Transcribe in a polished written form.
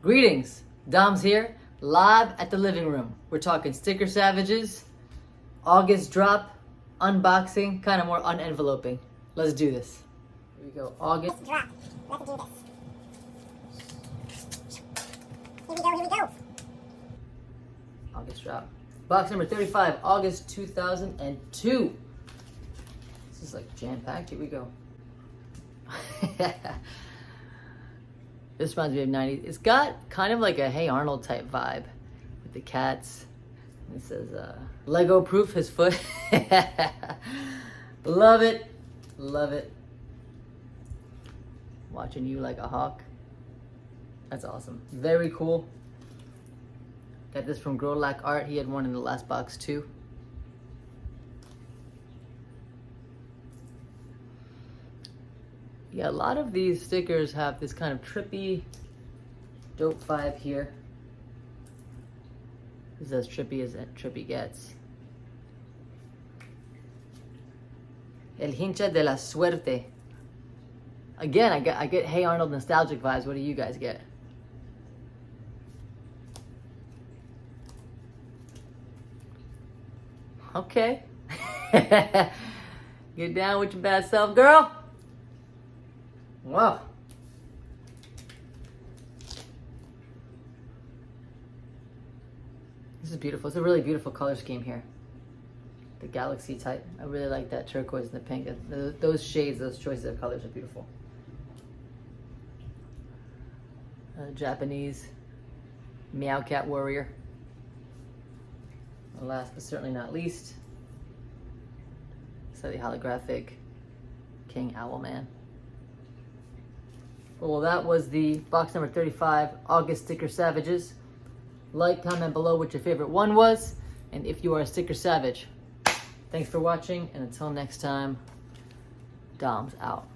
Greetings, Dom's here, live at the living room. We're talking Sticker Savages, August drop, unboxing, kind of more unenveloping. Let's do this. Here we go, August Drop. Let's do this. Here we go. August drop. Box number 35, August 2002. This is like jam-packed. Here we go. This reminds me of 90s. It's got kind of like a Hey Arnold type vibe with the cats. And it says, Lego proof his foot. Love it. Love it. Watching you like a hawk. That's awesome. Very cool. Got this from Growlack Art. He had one in the last box too. Yeah, a lot of these stickers have this kind of trippy, dope vibe here. This is as trippy gets. El hincha de la suerte. Again, I get Hey Arnold nostalgic vibes. What do you guys get? Okay. Get down with your bad self, girl. Wow. This is beautiful. It's a really beautiful color scheme here. The galaxy type. I really like that turquoise and the pink. Those shades, those choices of colors are beautiful. Japanese Meow Cat Warrior. And last but certainly not least, slightly holographic King Owlman. Well, that was the box number 35, August Sticker Savages. Like, comment below what your favorite one was, and if you are a Sticker Savage. Thanks for watching, and until next time, Dom's out.